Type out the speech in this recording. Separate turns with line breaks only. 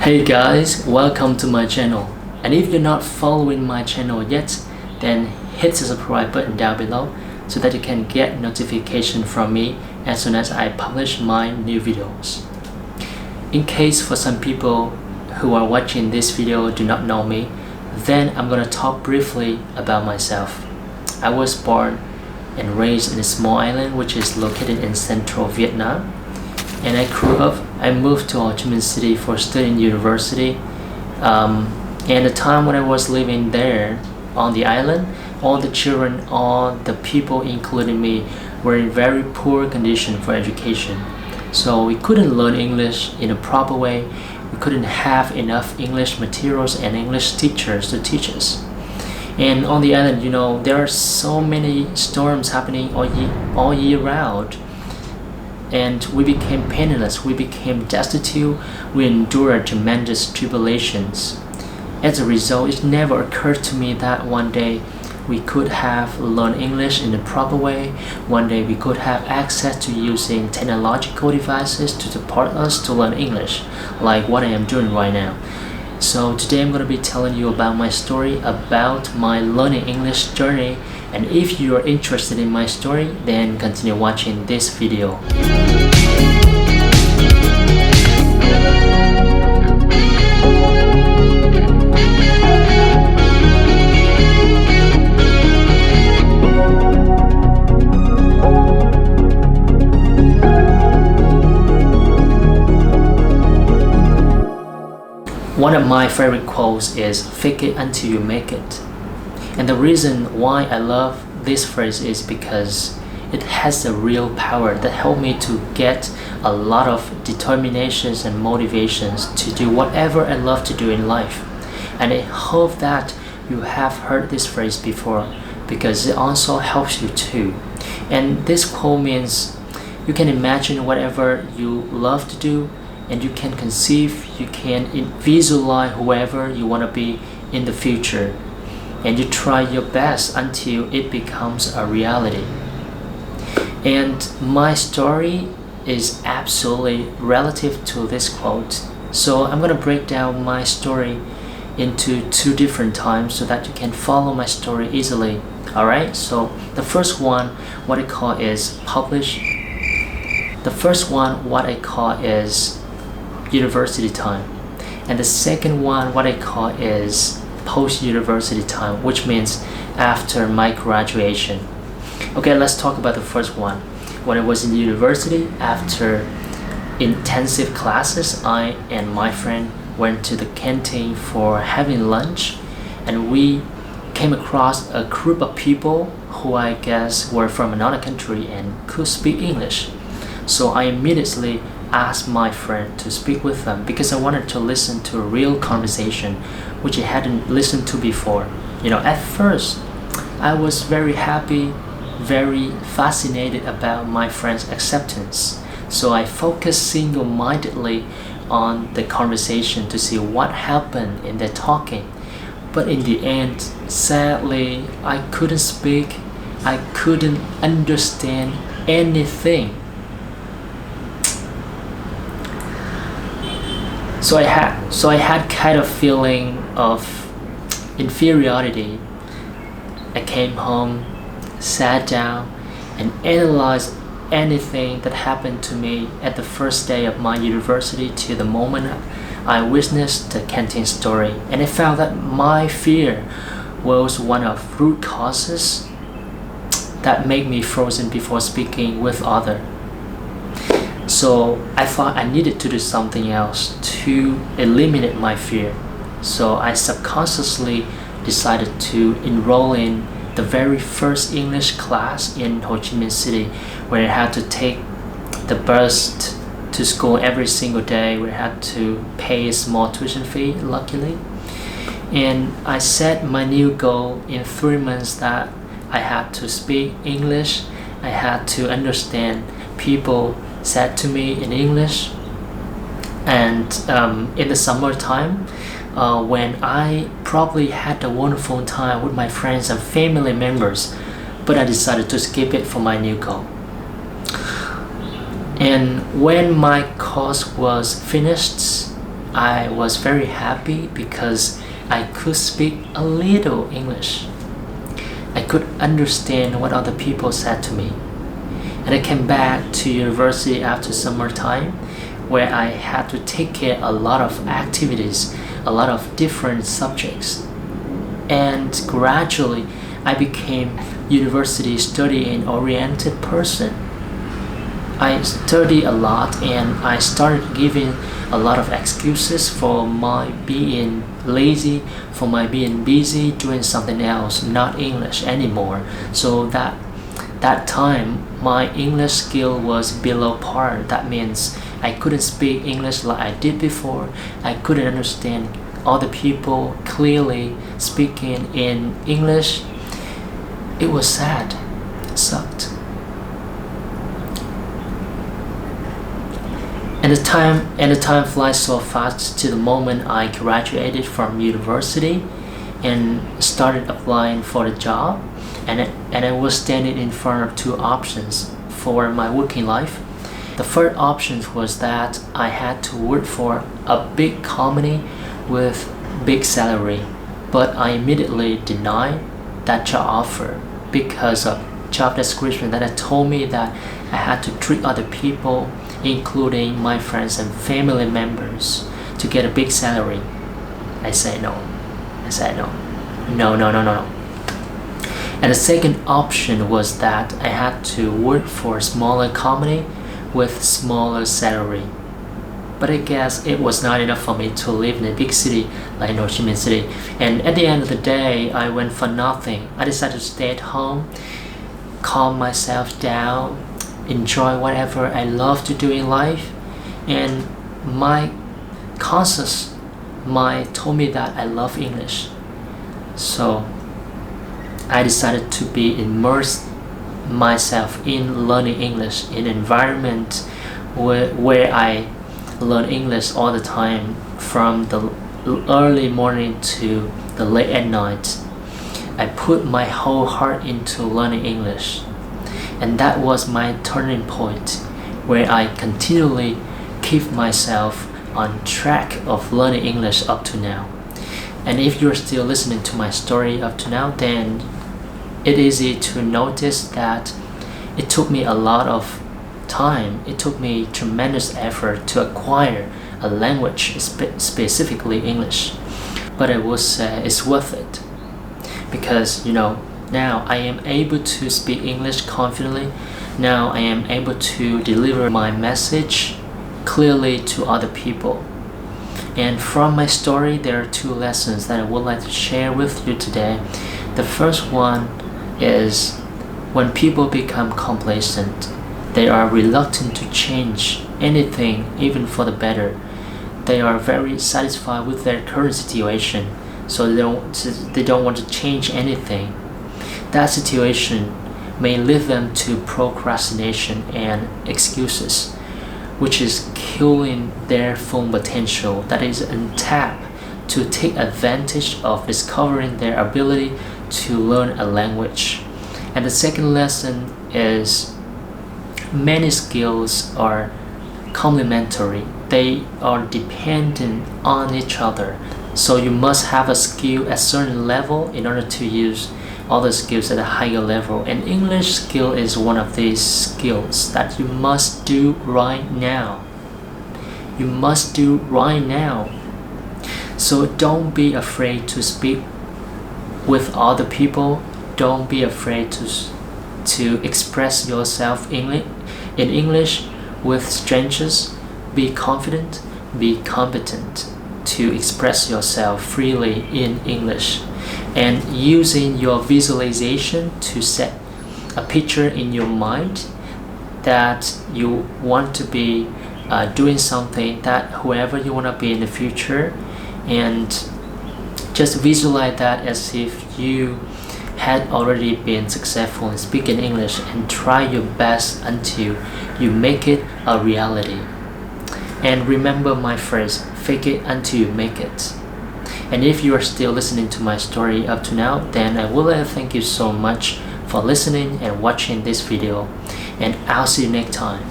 Hey guys, welcome to my channel. And if you're not following my channel yet, then hit the subscribe button down below so that you can get notification from me as soon as I publish my new videos. In case for some people who are watching this video do not know me, then I'm gonna talk briefly about myself. I was born and raised in a small island which is located in central Vietnam. And I moved to Ho Chi Minh City for studying university. And the time when I was living there on the island, all the children, all the people including me were in very poor condition for education. So we couldn't learn English in a proper way. We couldn't have enough English materials and English teachers to teach us. And on the island, there are so many storms happening all year round. And we became penniless, we became destitute, we endured tremendous tribulations. As a result, it never occurred to me that one day we could have learned English in the proper way. One day we could have access to using technological devices to support us to learn English, like what I am doing right now. So today I'm going to be telling you about my story, about my learning English journey. And if you are interested in my story, then continue watching this video. One of my favorite quotes is "fake it until you make it." And the reason why I love this phrase is because it has a real power that helped me to get a lot of determinations and motivations to do whatever I love to do in life. And I hope that you have heard this phrase before because it also helps you too. And this quote means you can imagine whatever you love to do, and you can conceive, you can visualize whoever you want to be in the future. And you try your best until it becomes a reality. And my story is absolutely relative to this quote. So I'm going to break down my story into two different times so that you can follow my story easily. Alright, so the first one, what I call is publish. The first one, what I call is university time. And the second one, what I call is post-university time, which means after my graduation. Okay, let's talk about the first one. When I was in university, after intensive classes, I and my friend went to the canteen for having lunch, and we came across a group of people who I guess were from another country and could speak English. So I immediately asked my friend to speak with them because I wanted to listen to a real conversation which I hadn't listened to before. At first I was very happy, very fascinated about my friend's acceptance. So I focused single-mindedly on the conversation to see what happened in their talking. But in the end, sadly, I couldn't speak, I couldn't understand anything. So I had kind of feeling of inferiority. I came home, sat down, and analyzed anything that happened to me at the first day of my university to the moment I witnessed the canteen story. And I found that my fear was one of root causes that made me frozen before speaking with others. So I thought I needed to do something else to eliminate my fear. So I subconsciously decided to enroll in the very first English class in Ho Chi Minh City, where I had to take the bus to school every single day, where I had to pay a small tuition fee, luckily. And I set my new goal in 3 months that I had to speak English, I had to understand people said to me in English. And in the summertime, when I probably had a wonderful time with my friends and family members, but I decided to skip it for my new goal. And when my course was finished, I was very happy because I could speak a little English. I could understand what other people said to me. And I came back to university after summertime, where I had to take care a lot of activities, a lot of different subjects. And gradually I became university studying oriented person. I studied a lot and I started giving a lot of excuses for my being lazy, for my being busy doing something else, not English anymore. So that time my English skill was below par. That means I couldn't speak English like I did before. I couldn't understand other people clearly speaking in English. It was sad. It sucked. And the time flies so fast to the moment I graduated from university and started applying for the job, and I was standing in front of two options for my working life. The first option was that I had to work for a big company with big salary, but I immediately denied that job offer because of job description that told me that I had to treat other people, including my friends and family members, to get a big salary. I said no. No. And the second option was that I had to work for a smaller company with smaller salary. But I guess it was not enough for me to live in a big city like Ho Chi Minh City. And at the end of the day, I went for nothing. I decided to stay at home, calm myself down, enjoy whatever I love to do in life. And my conscious mind told me that I love English. So I decided to be immersed myself in learning English in an environment where I learn English all the time, from the early morning to the late at night. I put my whole heart into learning English, and that was my turning point, where I continually keep myself on track of learning English up to now. And if you're still listening to my story up to now, then it's easy to notice that it took me a lot of time. It took me tremendous effort to acquire a language, specifically English. But I would say it's worth it, because now I am able to speak English confidently. Now I am able to deliver my message clearly to other people. And from my story, there are two lessons that I would like to share with you today. The first one is, when people become complacent, they are reluctant to change anything, even for the better. They are very satisfied with their current situation, so they don't want to change anything. That situation may lead them to procrastination and excuses, which is killing their full potential that is untapped to take advantage of discovering their ability to learn a language. And the second lesson is, many skills are complementary. They are dependent on each other. So you must have a skill at a certain level in order to use other skills at a higher level. And English skill is one of these skills that you must do right now. You must do right now. So don't be afraid to speak with other people. Don't be afraid to express yourself in English with strangers. Be confident, be competent to express yourself freely in English, and using your visualization to set a picture in your mind that you want to be doing something, that whoever you want to be in the future, and just visualize that as if you had already been successful in speaking English, and try your best until you make it a reality. And remember my phrase, fake it until you make it. And if you are still listening to my story up to now, then I would like to thank you so much for listening and watching this video, and I'll see you next time.